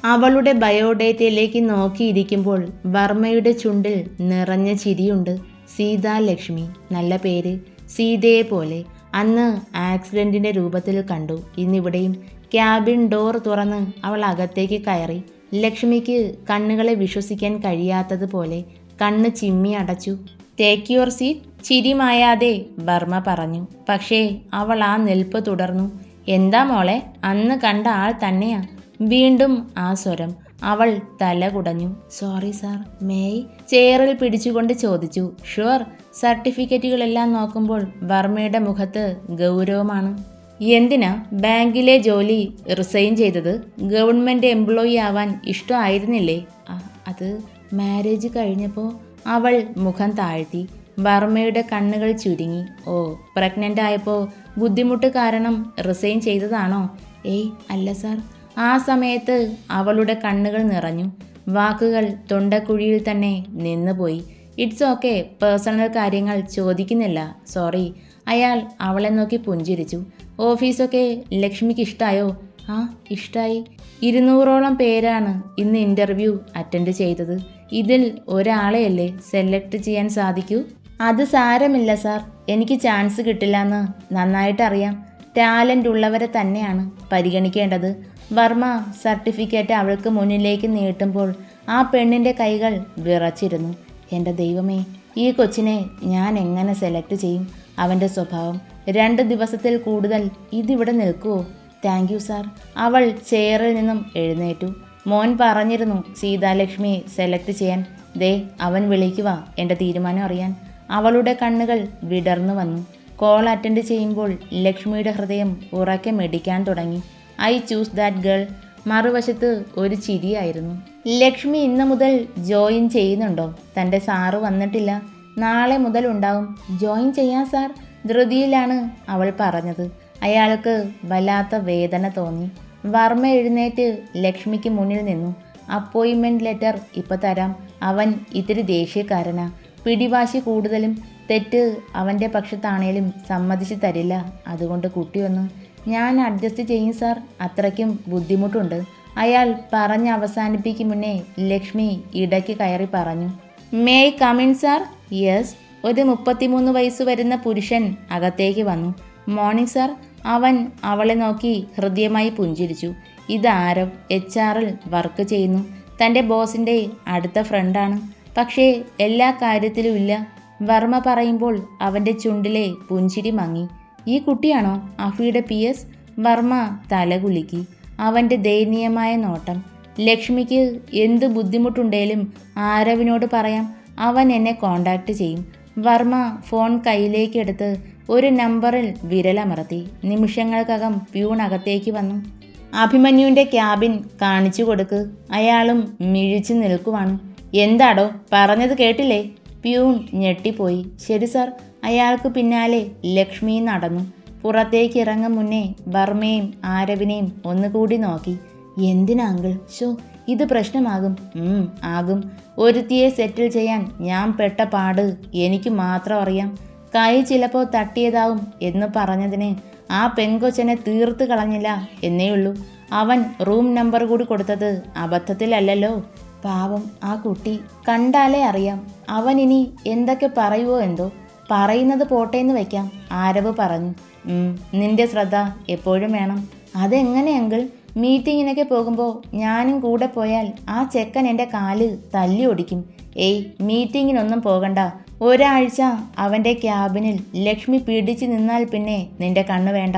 അവളുടെ ബയോഡേറ്റയിലേക്ക് നോക്കിയിരിക്കുമ്പോൾ വർമ്മയുടെ ചുണ്ടിൽ നിറഞ്ഞ ചിരിയുണ്ട്. സീതാലക്ഷ്മി, നല്ല പേര്. സീതയെ പോലെ. അന്ന് ആക്സിഡൻറ്റിൻ്റെ രൂപത്തിൽ കണ്ടു. ഇന്നിവിടെയും. ക്യാബിൻ ഡോർ തുറന്ന് അവൾ അകത്തേക്ക് കയറി. ലക്ഷ്മിക്ക് കണ്ണുകളെ വിശ്വസിക്കാൻ കഴിയാത്തതുപോലെ കണ്ണ് ചിമ്മി അടച്ചു. Take your seat. ചിരി മായാതെ വർമ്മ പറഞ്ഞു. പക്ഷേ അവൾ ആ നിൽപ്പ് തുടർന്നു. എന്താ മോളെ, അന്ന് കണ്ട ആൾ തന്നെയാ. വീണ്ടും ആ സ്വരം. അവൾ തല കുടഞ്ഞു. Sorry sir, may? ചെയറിൽ പിടിച്ചുകൊണ്ട് ചോദിച്ചു. ഷുവർ. സർട്ടിഫിക്കറ്റുകളെല്ലാം നോക്കുമ്പോൾ വർമ്മയുടെ മുഖത്ത് ഗൗരവമാണ്. എന്തിനാ ബാങ്കിലെ ജോലി റിസൈൻ ചെയ്തത്? ഗവൺമെൻറ് എംപ്ലോയി ആവാൻ ഇഷ്ടമായിരുന്നില്ലേ? അത് മാരേജ് കഴിഞ്ഞപ്പോൾ. അവൾ മുഖം താഴ്ത്തി. വർമ്മയുടെ കണ്ണുകൾ ചുരുങ്ങി. ഓ, പ്രഗ്നൻ്റ് ആയപ്പോൾ ബുദ്ധിമുട്ട് കാരണം റിസൈൻ ചെയ്തതാണോ? ഏയ് അല്ല സാർ. ആ സമയത്ത് അവളുടെ കണ്ണുകൾ നിറഞ്ഞു. വാക്കുകൾ തൊണ്ടക്കുഴിയിൽ തന്നെ നിന്നുപോയി. ഇറ്റ്സ് ഓക്കെ, പേഴ്സണൽ കാര്യങ്ങൾ ചോദിക്കുന്നില്ല. സോറി. അയാൾ അവളെ നോക്കി പുഞ്ചിരിച്ചു. ഓഫീസൊക്കെ ലക്ഷ്മിക്ക് ഇഷ്ടമായോ? ആ, ഇഷ്ടമായി. 200ഓളം പേരാണ് ഇന്ന് ഇൻ്റർവ്യൂ അറ്റൻഡ് ചെയ്തത്. ഇതിൽ ഒരാളെയല്ലേ സെലക്ട് ചെയ്യാൻ സാധിക്കൂ? അത് സാരമില്ല സാർ, എനിക്ക് ചാൻസ് കിട്ടില്ലെന്ന് നന്നായിട്ട് അറിയാം. ടാലൻ്റ് ഉള്ളവരെ തന്നെയാണ് പരിഗണിക്കേണ്ടത്. വർമ്മ സർട്ടിഫിക്കറ്റ് അവൾക്ക് മുന്നിലേക്ക് നീട്ടുമ്പോൾ ആ പെണ്ണിൻ്റെ കൈകൾ വിറച്ചിരുന്നു. എൻ്റെ ദൈവമേ, ഈ കൊച്ചിനെ ഞാൻ എങ്ങനെ സെലക്ട് ചെയ്യും? അവൻ്റെ സ്വഭാവം. 2 ദിവസത്തിൽ കൂടുതൽ ഇതിവിടെ നിൽക്കുമോ? Thank you sir. അവൾ ചെയറിൽ നിന്നും എഴുന്നേറ്റു. മോൻ പറഞ്ഞിരുന്നു സീതാലക്ഷ്മിയെ സെലക്ട് ചെയ്യാൻ. ദേ അവൻ വിളിക്കുക എൻ്റെ തീരുമാനം അറിയാൻ. അവളുടെ കണ്ണുകൾ വിടർന്നു വന്നു. കോൾ അറ്റൻഡ് ചെയ്യുമ്പോൾ ലക്ഷ്മിയുടെ ഹൃദയം ഉറക്കെ മിടിക്കാൻ തുടങ്ങി. I choose that girl. മറുവശത്ത് ഒരു ചിരിയായിരുന്നു. ലക്ഷ്മി ഇന്ന് മുതൽ ജോയിൻ ചെയ്യുന്നുണ്ടോ? തൻ്റെ സാറ് വന്നിട്ടില്ല. നാളെ മുതൽ ഉണ്ടാവും. ജോയിൻ ചെയ്യാം സാർ. ധൃതിയിലാണ് അവൾ പറഞ്ഞത്. അയാൾക്ക് വല്ലാത്ത വേദന തോന്നി. വർമ്മ എഴുന്നേറ്റ് ലക്ഷ്മിക്ക് മുന്നിൽ നിന്നു. അപ്പോയിൻമെൻറ്റ് ലെറ്റർ ഇപ്പം തരാം. അവൻ ഇത്തിരി ദേഷ്യക്കാരനാ. പിടിവാശി കൂടുതലും. തെറ്റ് അവൻ്റെ പക്ഷത്താണേലും സമ്മതിച്ച് തരില്ല. അതുകൊണ്ട് കുട്ടിയൊന്ന് ഞാൻ അഡ്ജസ്റ്റ് ചെയ്യും സാർ. അത്രയ്ക്കും ബുദ്ധിമുട്ടുണ്ട്. അയാൾ പറഞ്ഞ് അവസാനിപ്പിക്കും മുന്നേ ലക്ഷ്മി ഇടയ്ക്ക് കയറി പറഞ്ഞു. May I come in sir? Yes. ഒരു 33 വയസ്സ് വരുന്ന പുരുഷൻ അകത്തേക്ക് വന്നു. Morning sir. അവൻ അവളെ നോക്കി ഹൃദ്യമായി പുഞ്ചിരിച്ചു. ഇതാരോ HR-ൽ വർക്ക് ചെയ്യുന്നു. തൻ്റെ ബോസിൻ്റെ അടുത്ത ഫ്രണ്ടാണ്. പക്ഷേ എല്ലാ കാര്യത്തിലും ഇല്ല. വർമ്മ പറയുമ്പോൾ അവൻ്റെ ചുണ്ടിലെ പുഞ്ചിരി മങ്ങി. ഈ കുട്ടിയാണോ അഫിയുടെ PS? വർമ്മ തലകുലുക്കി. അവൻ്റെ ദയനീയമായ നോട്ടം. ലക്ഷ്മിക്ക് എന്ത് ബുദ്ധിമുട്ടുണ്ടേലും ആരവിനോട് പറയാം. അവൻ എന്നെ കോണ്ടാക്ട് ചെയ്യും. വർമ്മ ഫോൺ കയ്യിലേക്കെടുത്ത് ഒരു നമ്പറിൽ വിരലമർത്തി. നിമിഷങ്ങൾക്കകം പ്യൂൺ അകത്തേക്ക് വന്നു. അഭിമന്യുവിൻ്റെ ക്യാബിൻ കാണിച്ചു കൊടുക്ക്. അയാളും മിഴിച്ചു നിൽക്കുവാണ്. എന്താടോ പറഞ്ഞത് കേട്ടില്ലേ? പ്യൂൺ ഞെട്ടിപ്പോയി. ശരി സാർ. അയാൾക്ക് പിന്നാലെ ലക്ഷ്മി നടന്നു. പുറത്തേക്ക് ഇറങ്ങും മുന്നേ വർമ്മയും ആരവിനെയും ഒന്നുകൂടി നോക്കി. എന്തിനാ അങ്കിൾ? ഇത് പ്രശ്നമാകും. ആകും. ഒരുത്തിയെ സെറ്റിൽ ചെയ്യാൻ ഞാൻ പെട്ട പാട് എനിക്ക് മാത്രം അറിയാം. കൈ ചിലപ്പോൾ തട്ടിയതാവും എന്ന് പറഞ്ഞതിന് ആ പെങ്കൊച്ചനെ തീർത്ത് കളഞ്ഞില്ല എന്നേയുള്ളൂ. അവൻ റൂം നമ്പർ കൂടി കൊടുത്തത് അബദ്ധത്തിലല്ലല്ലോ. പാവം ആ കുട്ടി. കണ്ടാലേ അറിയാം. അവൻ ഇനി എന്തൊക്കെ പറയുമോ എന്തോ. പറയുന്നത് പോട്ടേന്ന് വയ്ക്കാം. ആരവ് പറഞ്ഞു. നിന്റെ ശ്രദ്ധ എപ്പോഴും വേണം. അതെങ്ങനെ അങ്കിൾ? മീറ്റിങ്ങിനൊക്കെ പോകുമ്പോൾ ഞാനും കൂടെ പോയാൽ ആ ചെക്കൻ എൻ്റെ കാല് തല്ലി ഒടിക്കും. ഏയ്, മീറ്റിങ്ങിനൊന്നും പോകണ്ട. ഒരാഴ്ച അവൻ്റെ ക്യാബിനിൽ ലക്ഷ്മി പിടിച്ചു നിന്നാൽ പിന്നെ നിന്റെ കണ്ണ് വേണ്ട.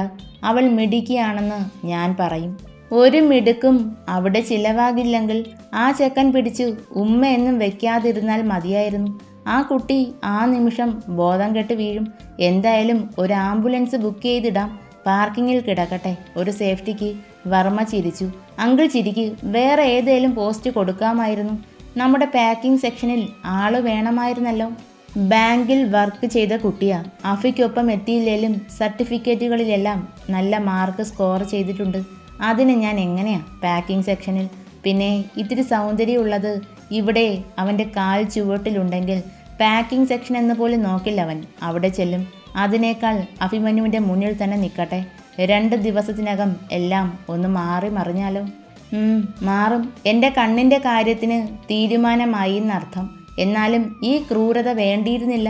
അവൾ മിടുക്കിയാണെന്ന് ഞാൻ പറയും. ഒരു മിടുക്കും അവിടെ ചിലവാകില്ലെങ്കിൽ ആ ചെക്കൻ പിടിച്ചു ഉമ്മയെന്നും വെക്കാതിരുന്നാൽ മതിയായിരുന്നു. ആ കുട്ടി ആ നിമിഷം ബോധം കെട്ട് വീഴും. എന്തായാലും ഒരു ആംബുലൻസ് ബുക്ക് ചെയ്തിടാം. പാർക്കിങ്ങിൽ കിടക്കട്ടെ, ഒരു സേഫ്റ്റിക്ക്. വർമ്മ ചിരിച്ചു. അങ്കിൾ ചിരിക്ക്. വേറെ ഏതേലും പോസ്റ്റ് കൊടുക്കാമായിരുന്നു. നമ്മുടെ പാക്കിംഗ് സെക്ഷനിൽ ആള് വേണമായിരുന്നല്ലോ. ബാങ്കിൽ വർക്ക് ചെയ്ത കുട്ടിയാ. അഫിക്കൊപ്പം എത്തിയില്ലേലും സർട്ടിഫിക്കറ്റുകളിലെല്ലാം നല്ല മാർക്ക് സ്കോർ ചെയ്തിട്ടുണ്ട്. അതിന് ഞാൻ എങ്ങനെയാ പാക്കിംഗ് സെക്ഷനിൽ? പിന്നെ ഇത്തിരി സൗന്ദര്യമുള്ളത് ഇവിടെ അവൻ്റെ കാൽ ചുവട്ടിലുണ്ടെങ്കിൽ പാക്കിംഗ് സെക്ഷൻ എന്ന് പോലും നോക്കില്ല അവൻ. അവിടെ ചെല്ലും. അതിനേക്കാൾ അഭിമന്യുവിൻ്റെ മുന്നിൽ തന്നെ നിൽക്കട്ടെ. 2 ദിവസത്തിനകം എല്ലാം ഒന്ന് മാറി മറിഞ്ഞാലോ. മാറും. എൻ്റെ കണ്ണിൻ്റെ കാര്യത്തിന് തീരുമാനമായി എന്നർത്ഥം. എന്നാലും ഈ ക്രൂരത വേണ്ടിയിരുന്നില്ല.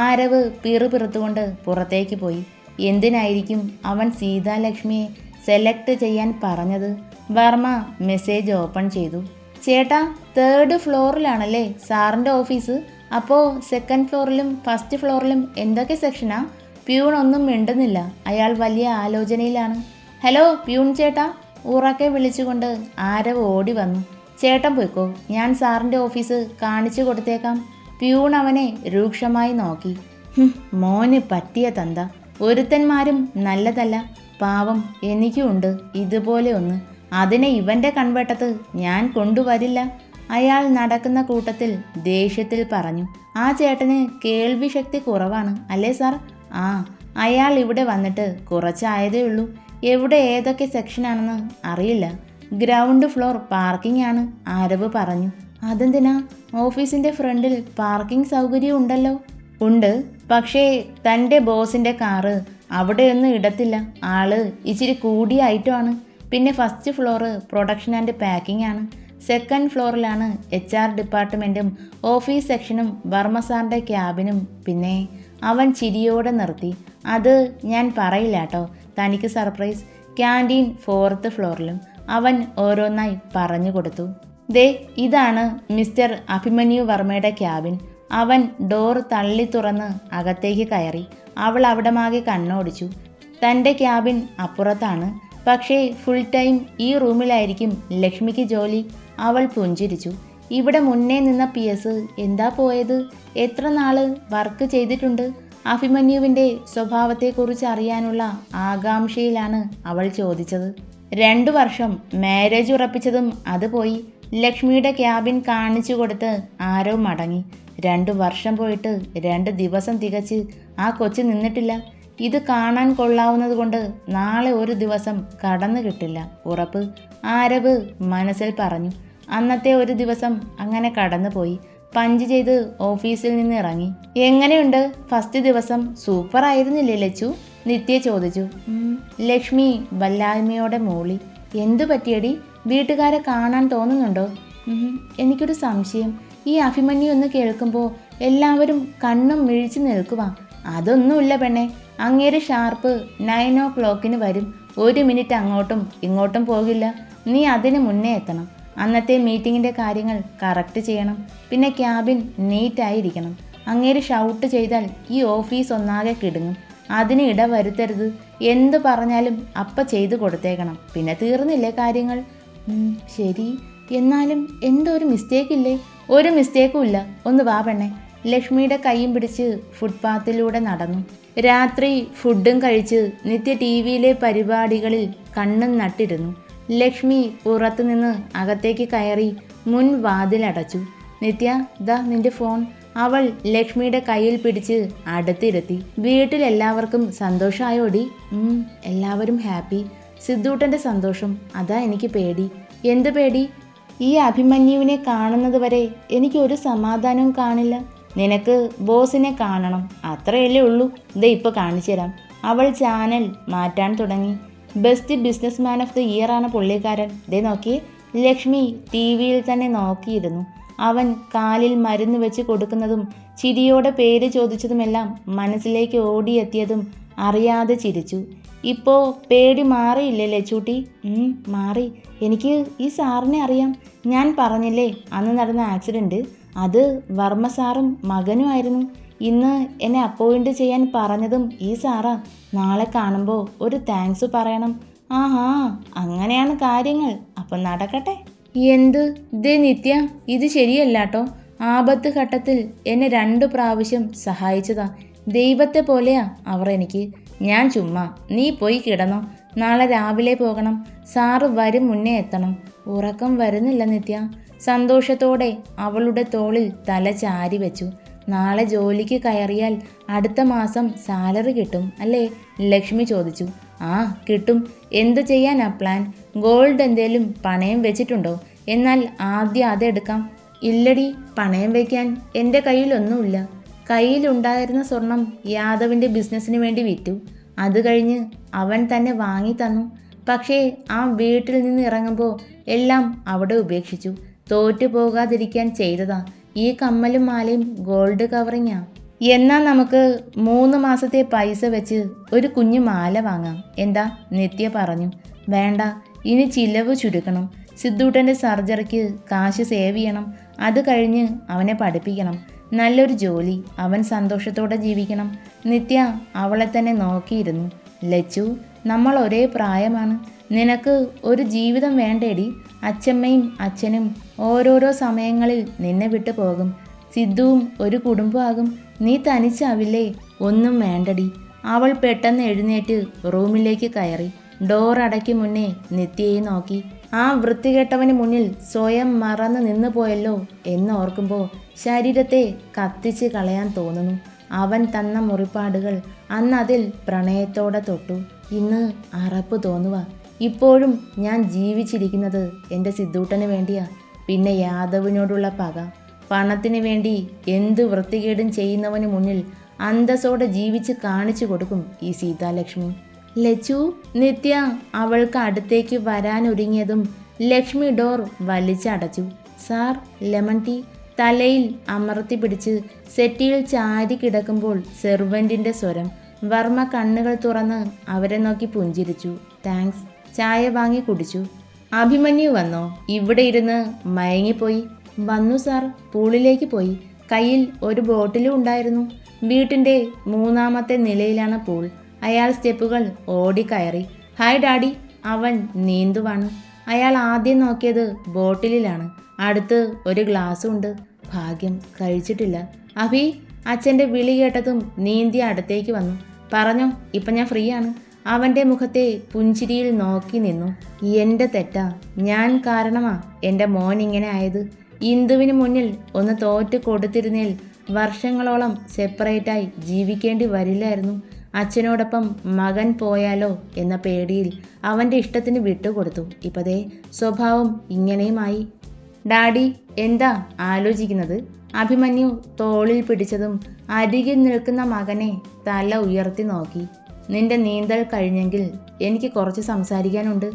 ആരവ് പിറുപിറുത്തുകൊണ്ട് പുറത്തേക്ക് പോയി. എന്തിനായിരിക്കും അവൻ സീതാലക്ഷ്മിയെ സെലക്ട് ചെയ്യാൻ പറഞ്ഞത്? വർമ്മ മെസ്സേജ് ഓപ്പൺ ചെയ്തു. ചേട്ടാ, 3rd ഫ്ലോറിലാണല്ലേ സാറിൻ്റെ ഓഫീസ്? അപ്പോൾ 2nd ഫ്ലോറിലും 1st ഫ്ലോറിലും എന്തൊക്കെ സെക്ഷനാ? പ്യൂൺ ഒന്നും മിണ്ടുന്നില്ല. അയാൾ വലിയ ആലോചനയിലാണ്. ഹലോ പ്യൂൺ ചേട്ടാ, ഉറക്കെ വിളിച്ചുകൊണ്ട് ആരവ് ഓടി വന്നു. ചേട്ടൻ പോയിക്കോ, ഞാൻ സാറിൻ്റെ ഓഫീസ് കാണിച്ചു കൊടുത്തേക്കാം. പ്യൂൺ അവനെ രൂക്ഷമായി നോക്കി. മോന് പറ്റിയ തന്ത. ഒരുത്തന്മാരും നല്ലതല്ല. പാവം, എനിക്കുണ്ട് ഇതുപോലെ ഒന്ന്. അതിനെ ഇവൻ്റെ കൺവെട്ടത്ത് ഞാൻ കൊണ്ടുവരില്ല. അയാൾ നടക്കുന്ന കൂട്ടത്തിൽ ദേഷ്യത്തിൽ പറഞ്ഞു. ആ ചേട്ടന് കേൾവി ശക്തി കുറവാണ് അല്ലേ സാർ? ആ, അയാൾ ഇവിടെ വന്നിട്ട് കുറച്ചായതേ ഉള്ളൂ. എവിടെ ഏതൊക്കെ സെക്ഷനാണെന്ന് അറിയില്ല. ഗ്രൗണ്ട് ഫ്ലോർ പാർക്കിംഗ് ആണ്, ആരവ് പറഞ്ഞു. അതെന്തിനാ? ഓഫീസിൻ്റെ ഫ്രണ്ടിൽ പാർക്കിംഗ് സൗകര്യം ഉണ്ടല്ലോ. ഉണ്ട്, പക്ഷേ തൻ്റെ ബോസിൻ്റെ കാറ് അവിടെയൊന്നും ഇടത്തില്ല. ആള് ഇച്ചിരി കൂടിയ ഐറ്റമാണ്. പിന്നെ 1st floor production and packing ആണ്. 2nd ഫ്ലോറിലാണ് HR ഡിപ്പാർട്ട്മെൻറ്റും ഓഫീസ് സെക്ഷനും വർമ്മ സാറിൻ്റെ ക്യാബിനും. പിന്നെ അവൻ ചിരിയോടെ നിർത്തി. അത് ഞാൻ പറയില്ല കേട്ടോ, തനിക്ക് സർപ്രൈസ്. Canteen 4th ഫ്ലോറിലും. അവൻ ഓരോന്നായി പറഞ്ഞു കൊടുത്തു. ദേ, ഇതാണ് മിസ്റ്റർ അഭിമന്യു വർമ്മയുടെ ക്യാബിൻ. അവൻ ഡോർ തള്ളി തുറന്ന് അകത്തേക്ക് കയറി. അവൾ അവിടമാകെ കണ്ണോടിച്ചു. തൻ്റെ ക്യാബിൻ അപ്പുറത്താണ്, പക്ഷേ ഫുൾ ടൈം ഈ റൂമിലായിരിക്കും ലക്ഷ്മിക്ക് ജോലി. അവൾ പുഞ്ചിരിച്ചു. ഇവിടെ മുന്നേ നിന്ന PS എന്താ പോയത്? എത്ര നാള് വർക്ക് ചെയ്തിട്ടുണ്ട്? അഭിമന്യുവിൻ്റെ സ്വഭാവത്തെക്കുറിച്ച് അറിയാനുള്ള ആകാംക്ഷയിലാണ് അവൾ ചോദിച്ചത്. 2 വർഷം. മാരേജ് ഉറപ്പിച്ചതും അത് പോയി. ലക്ഷ്മിയുടെ ക്യാബിൻ കാണിച്ചു കൊടുത്ത് ആരോ മടങ്ങി. 2 വർഷം പോയിട്ട് 2 ദിവസം തികച്ച് ആ കൊച്ചു നിന്നിട്ടില്ല. ഇത് കാണാൻ കൊള്ളാവുന്നത് കൊണ്ട് നാളെ ഒരു ദിവസം കടന്നു കിട്ടില്ല, ഉറപ്പ്, ആരവ് മനസ്സിൽ പറഞ്ഞു. അന്നത്തെ ഒരു ദിവസം അങ്ങനെ കടന്നുപോയി. പഞ്ച് ചെയ്ത് ഓഫീസിൽ നിന്ന് ഇറങ്ങി. എങ്ങനെയുണ്ട് 1st ദിവസം? സൂപ്പർ ആയിരുന്നില്ലേ ലച്ചു? നിത്യ ചോദിച്ചു. ലക്ഷ്മി വല്ലായ്മയോടെ മൂളി. എന്തു പറ്റിയടി? വീട്ടുകാരെ കാണാൻ തോന്നുന്നുണ്ടോ? എനിക്കൊരു സംശയം. ഈ അഭിമന്യു എന്ന് കേൾക്കുമ്പോൾ എല്ലാവരും കണ്ണും മിഴിച്ചു നിൽക്കുക. അതൊന്നുമില്ല പെണ്ണെ. അങ്ങേര് ഷാർപ്പ് 9 o'clock വരും. 1 മിനിറ്റ് അങ്ങോട്ടും ഇങ്ങോട്ടും പോകില്ല. നീ അതിന് മുന്നേ എത്തണം. അന്നത്തെ മീറ്റിങ്ങിൻ്റെ കാര്യങ്ങൾ കറക്റ്റ് ചെയ്യണം. പിന്നെ ക്യാബിൻ നീറ്റായിരിക്കണം. അങ്ങേര് ഷൗട്ട് ചെയ്താൽ ഈ ഓഫീസ് ഒന്നാകെ കിടുങ്ങും. അതിന് ഇട വരുത്തരുത്. എന്ത് പറഞ്ഞാലും അപ്പം ചെയ്തു കൊടുത്തേക്കണം. പിന്നെ തീർന്നില്ലേ കാര്യങ്ങൾ? ശരി, എന്നാലും എന്തോ ഒരു മിസ്റ്റേക്കില്ലേ? ഒരു മിസ്റ്റേക്കും ഇല്ല. ഒന്ന് വാ പെണ്ണെ. ലക്ഷ്മിയുടെ കൈയും പിടിച്ച് ഫുട്പാത്തിലൂടെ നടന്നു. രാത്രി ഫുഡും കഴിച്ച് നിത്യ TV-യിലെ പരിപാടികളിൽ കണ്ണും നട്ടിരുന്നു. ലക്ഷ്മി പുറത്തുനിന്ന് അകത്തേക്ക് കയറി മുൻവാതിലടച്ചു. നിത്യ, ദാ നിന്റെ ഫോൺ. അവൾ ലക്ഷ്മിയുടെ കയ്യിൽ പിടിച്ച് അടുത്തിരുത്തി. വീട്ടിലെല്ലാവർക്കും സന്തോഷമായോടി? എല്ലാവരും ഹാപ്പി. സിദ്ധൂട്ടൻ്റെ സന്തോഷം, അതാ എനിക്ക് പേടി. എന്ത് പേടി? ഈ അഭിമന്യുവിനെ കാണുന്നത് വരെ എനിക്കൊരു സമാധാനവും കാണില്ല. നിനക്ക് ബോസിനെ കാണണം, അത്രയല്ലേ ഉള്ളൂ. ദേ ഇപ്പോൾ കാണിച്ചു തരാം. അവൾ ചാനൽ മാറ്റാൻ തുടങ്ങി. Best business man of the year ആണ് പുള്ളിക്കാരൻ. ദേ നോക്കിയേ. ലക്ഷ്മി TV-യിൽ തന്നെ നോക്കിയിരുന്നു. അവൻ കാലിൽ മരുന്ന് വെച്ച് കൊടുക്കുന്നതും ചിരിയോടെ പേര് ചോദിച്ചതുമെല്ലാം മനസ്സിലേക്ക് ഓടിയെത്തിയതും അറിയാതെ ചിരിച്ചു. ഇപ്പോൾ പേടി മാറിയില്ലേ ലച്ചൂട്ടി? മാറി. എനിക്ക് ഈ സാറിനെ അറിയാം. ഞാൻ പറഞ്ഞില്ലേ അന്ന് നടന്ന ആക്സിഡൻറ്റ്, അത് വർമ്മ സാറും മകനുമായിരുന്നു. ഇന്ന് എന്നെ അപ്പോയിൻ്റ് ചെയ്യാൻ പറഞ്ഞതും ഈ സാറാ. നാളെ കാണുമ്പോൾ ഒരു താങ്ക്സ് പറയണം. ആഹാ, അങ്ങനെയാണ് കാര്യങ്ങൾ. അപ്പം നടക്കട്ടെ. എന്ത്? ദേ നിത്യ, ഇത് ശരിയല്ല കേട്ടോ. ആപത്ത് ഘട്ടത്തിൽ എന്നെ 2 പ്രാവശ്യം സഹായിച്ചതാ. ദൈവത്തെ പോലെയാ അവർ എനിക്ക്. ഞാൻ ചുമ്മാ. നീ പോയി കിടന്നോ. നാളെ രാവിലെ പോകണം. സാറ് വരും മുന്നേ എത്തണം. ഉറക്കം വരുന്നില്ല നിത്യ. സന്തോഷത്തോടെ അവളുടെ തോളിൽ തല ചാരി വെച്ചു. നാളെ ജോലിക്ക് കയറിയാൽ അടുത്ത മാസം സാലറി കിട്ടും അല്ലേ? ലക്ഷ്മി ചോദിച്ചു. ആ കിട്ടും. എന്ത് ചെയ്യാനാ പ്ലാൻ? ഗോൾഡ് എന്തേലും പണയം വെച്ചിട്ടുണ്ടോ? എന്നാൽ ആദ്യം അതെടുക്കാം. ഇല്ലടി, പണയം വയ്ക്കാൻ എൻ്റെ കയ്യിലൊന്നുമില്ല. കയ്യിലുണ്ടായിരുന്ന സ്വർണം യാദവിൻ്റെ ബിസിനസ്സിന് വേണ്ടി വിറ്റു. അത് കഴിഞ്ഞ് അവൻ തന്നെ വാങ്ങി തന്നു. പക്ഷേ ആ വീട്ടിൽ നിന്ന് ഇറങ്ങുമ്പോൾ എല്ലാം അവിടെ ഉപേക്ഷിച്ചു. തോറ്റു പോകാതിരിക്കാൻ ചെയ്തതാ. ഈ കമ്മലും മാലയും ഗോൾഡ് കവറിങ്ങാ. എന്നാൽ നമുക്ക് 3 മാസത്തെ പൈസ വെച്ച് ഒരു കുഞ്ഞു മാല വാങ്ങാം, എന്താ? നിത്യ പറഞ്ഞു. വേണ്ട, ഇനി ചിലവ് ചുരുക്കണം. സിദ്ധൂട്ടൻ്റെ സർജറിക്ക് കാശ് സേവ് ചെയ്യണം. അത് കഴിഞ്ഞ് അവനെ പഠിപ്പിക്കണം. നല്ലൊരു ജോലി, അവൻ സന്തോഷത്തോടെ ജീവിക്കണം. നിത്യ അവളെ തന്നെ നോക്കിയിരുന്നു. ലച്ചു, നമ്മൾ ഒരേ പ്രായമാണ്. നിനക്ക് ഒരു ജീവിതം വേണ്ടേടി. അച്ഛമ്മയും അച്ഛനും ഓരോരോ സമയങ്ങളിൽ നിന്നെ വിട്ടു പോകും. സിദ്ധുവും ഒരു കുടുംബമാകും. നീ തനിച്ചാവില്ലേ? ഒന്നും വേണ്ടടി. അവൾ പെട്ടെന്ന് എഴുന്നേറ്റ് റൂമിലേക്ക് കയറി. ഡോർ അടയ്ക്ക് മുന്നേ നിത്യയെ നോക്കി. ആ വൃത്തികെട്ടവന് മുന്നിൽ സ്വയം മറന്ന് നിന്നു പോയല്ലോ എന്നോർക്കുമ്പോൾ ശരീരത്തെ കത്തിച്ച് കളയാൻ തോന്നുന്നു. അവൻ തന്ന മുറിപ്പാടുകൾ അന്നതിൽ പ്രണയത്തോടെ തൊട്ടു. ഇന്ന് അറപ്പ് തോന്നുക. ഇപ്പോഴും ഞാൻ ജീവിച്ചിരിക്കുന്നത് എൻ്റെ സിദ്ധൂട്ടന് വേണ്ടിയാ. പിന്നെ യാദവിനോടുള്ള പക. പണത്തിന് വേണ്ടി എന്ത് വൃത്തികേടും ചെയ്യുന്നവന് മുന്നിൽ അന്തസ്സോടെ ജീവിച്ച് കാണിച്ചു കൊടുക്കും ഈ സീതാലക്ഷ്മി. ലച്ചു, നിത്യ അവൾക്ക് അടുത്തേക്ക് വരാനൊരുങ്ങിയതും ലക്ഷ്മി ഡോർ വലിച്ചടച്ചു. Sir, lemon tea. തലയിൽ അമർത്തി പിടിച്ച് സെറ്റിയിൽ ചാരി കിടക്കുമ്പോൾ സെർവൻറ്റിൻ്റെ സ്വരം. വർമ്മ കണ്ണുകൾ തുറന്ന് അവരെ നോക്കി പുഞ്ചിരിച്ചു. താങ്ക്സ്. ചായ വാങ്ങി കുടിച്ചു. അഭിമന്യു വന്നോ? ഇവിടെ ഇരുന്ന് മയങ്ങിപ്പോയി. വന്നു സാർ, പൂളിലേക്ക് പോയി. കയ്യിൽ ഒരു ബോട്ടിലും ഉണ്ടായിരുന്നു. വീട്ടിൻ്റെ 3ാമത്തെ നിലയിലാണ് പൂൾ. അയാൾ സ്റ്റെപ്പുകൾ ഓടിക്കയറി. Hi daddy. അവൻ നീന്തുവാണ്. അയാൾ ആദ്യം നോക്കിയത് ബോട്ടിലാണ്. അടുത്ത് ഒരു ഗ്ലാസ്സും ഉണ്ട്. ഭാഗ്യം, കഴിച്ചിട്ടില്ല. അഭി. അച്ഛൻ്റെ വിളി കേട്ടതും നീന്തി അടുത്തേക്ക് വന്നു. പറഞ്ഞോ, ഇപ്പം ഞാൻ ഫ്രീ ആണ്. അവൻ്റെ മുഖത്തെ പുഞ്ചിരിയിൽ നോക്കി നിന്നു. എൻ്റെ തെറ്റാ. ഞാൻ കാരണമാ എൻ്റെ മോൻ ഇങ്ങനെ ആയത്. ഇന്ദുവിന് മുന്നിൽ ഒന്ന് തോറ്റ് കൊടുത്തിരുന്നേൽ വർഷങ്ങളോളം സെപ്പറേറ്റായി ജീവിക്കേണ്ടി വരില്ലായിരുന്നു. അച്ഛനോടൊപ്പം മകൻ പോയാലോ എന്ന പേടിയിൽ അവൻ്റെ ഇഷ്ടത്തിന് വിട്ടുകൊടുത്തു. ഇപ്പതേ സ്വഭാവം ഇങ്ങനെയുമായി. ഡാഡി, എന്താ ആലോചിക്കുന്നത്? അഭിമന്യു തോളിൽ പിടിച്ചതും അരികിൽ നിൽക്കുന്ന മകനെ തല ഉയർത്തി നോക്കി. നിന്റെ നീന്തൽ കഴിഞ്ഞെങ്കിൽ എനിക്ക് കുറച്ച് സംസാരിക്കാനുണ്ട്.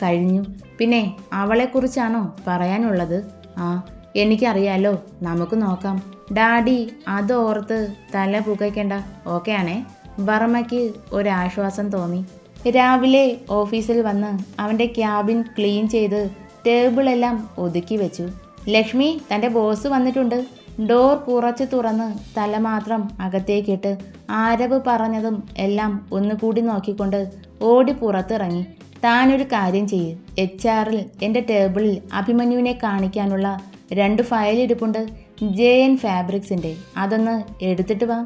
കഴിഞ്ഞു. പിന്നെ അവളെക്കുറിച്ചാണോ പറയാനുള്ളത്? ആ, എനിക്കറിയാലോ. നമുക്ക് നോക്കാം. ഡാഡി അതോർത്ത് തല പുകയ്ക്കണ്ട. ഓക്കെ ആണേ? വർമ്മയ്ക്ക് ഒരാശ്വാസം തോന്നി. രാവിലെ ഓഫീസിൽ വന്ന് അവൻ്റെ ക്യാബിൻ ക്ലീൻ ചെയ്ത് ടേബിളെല്ലാം ഒതുക്കി വെച്ചു. ലക്ഷ്മി, തൻ്റെ ബോസ് വന്നിട്ടുണ്ട്. ഡോർ കുറച്ച് തുറന്ന് തല മാത്രം അകത്തേക്കിട്ട് ആരവ് പറഞ്ഞതും എല്ലാം ഒന്നുകൂടി നോക്കിക്കൊണ്ട് ഓടി പുറത്തിറങ്ങി. താനൊരു കാര്യം ചെയ്യ്. HR-ൽ എൻ്റെ ടേബിളിൽ അഭിമന്യുവിനെ കാണിക്കാനുള്ള 2 ഫയൽ ഇരിപ്പുണ്ട്. JN ഫാബ്രിക്സിൻ്റെ. അതൊന്ന് എടുത്തിട്ട് വാ.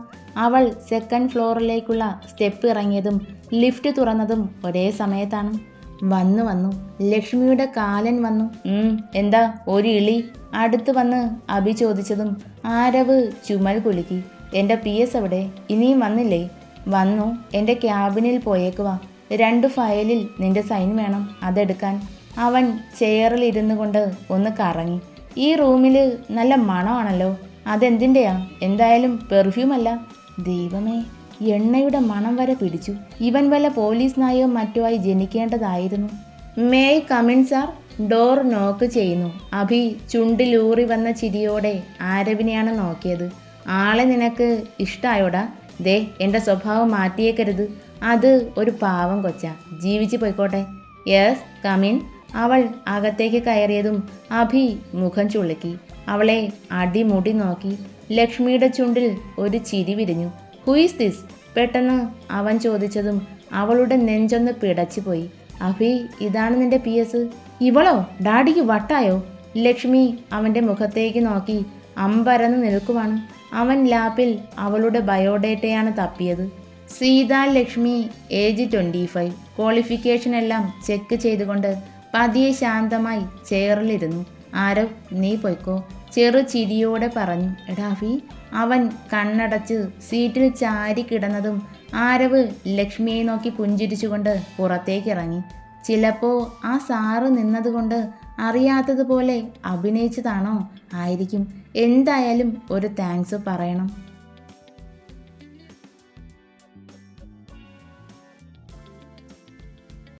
അവൾ 2nd ഫ്ലോറിലേക്കുള്ള സ്റ്റെപ്പ് ഇറങ്ങിയതും ലിഫ്റ്റ് തുറന്നതും ഒരേ സമയത്താണ്. വന്നു. ലക്ഷ്മിയുടെ കാലൻ വന്നു. എന്താ ഒരു ഇളി? അടുത്ത് വന്ന് അഭി ചോദിച്ചതും ആരവ് ചുമൽ കുലുക്കി. എൻ്റെ PS എവിടെ? ഇനിയും വന്നില്ലേ? വന്നു. എൻ്റെ ക്യാബിനിൽ പോയേക്കുവാ. 2 ഫയലിൽ നിന്റെ സൈൻ വേണം, അതെടുക്കാൻ. അവൻ ചെയറിൽ ഇരുന്നു കൊണ്ട് ഒന്ന് കറങ്ങി. ഈ റൂമിൽ നല്ല മണമാണല്ലോ. അതെന്തിൻ്റെയാ? എന്തായാലും പെർഫ്യൂം അല്ല. ദൈവമേ, എണ്ണയുടെ മണം വരെ പിടിച്ചു. ഇവൻ വല്ല പോലീസ് നായോ മറ്റോ ആയി ജനിക്കേണ്ടതായിരുന്നു. May I come in sir? Door knock ചെയ്യുന്നു. അഭി ചുണ്ടിലൂറി വന്ന ചിരിയോടെ ആരവിനെയാണ് നോക്കിയത്. ആളെ നിനക്ക് ഇഷ്ടായോടാ? ദേ, എൻ്റെ സ്വഭാവം മാറ്റിയേക്കരുത്. അത് ഒരു പാവം കൊച്ചാ, ജീവിച്ചു പോയിക്കോട്ടെ. Yes, come in. അവൾ അകത്തേക്ക് കയറിയതും അഭി മുഖം ചുളുക്കി. അവളെ അടിമുടി നോക്കി. ലക്ഷ്മിയുടെ ചുണ്ടിൽ ഒരു ചിരി വിരിഞ്ഞു. Who is this? പെട്ടെന്ന് അവൻ ചോദിച്ചതും അവളുടെ നെഞ്ചൊന്ന് പിടച്ചുപോയി. അഭി, ഇതാണ് നിന്റെ PS. ഇവളോ? ഡാഡിക്ക് വട്ടായോ? ലക്ഷ്മി അവൻ്റെ മുഖത്തേക്ക് നോക്കി അമ്പരന്ന് നിൽക്കുവാണ്. അവൻ ലാപ്പിൽ അവളുടെ ബയോഡേറ്റയാണ് തപ്പിയത്. സീതാലക്ഷ്മി, ഏജ് 25. ക്വാളിഫിക്കേഷൻ എല്ലാം ചെക്ക് ചെയ്തുകൊണ്ട് പതിയെ ശാന്തമായി ചെയറിലിരുന്നു. ആരവ്, നീ പോയിക്കോ, ചെറു ചിരിയോടെ പറഞ്ഞു. എടാഫി. അവൻ കണ്ണടച്ച് സീറ്റിൽ ചാരി കിടന്നതും ആരവ് ലക്ഷ്മിയെ നോക്കി പുഞ്ചിരിച്ചുകൊണ്ട് പുറത്തേക്കിറങ്ങി. ചിലപ്പോൾ ആ സാറ് നിന്നതുകൊണ്ട് അറിയാത്തതുപോലെ അഭിനയിച്ചതാണോ? ആയിരിക്കും. എന്തായാലും ഒരു താങ്ക്സ് പറയണം.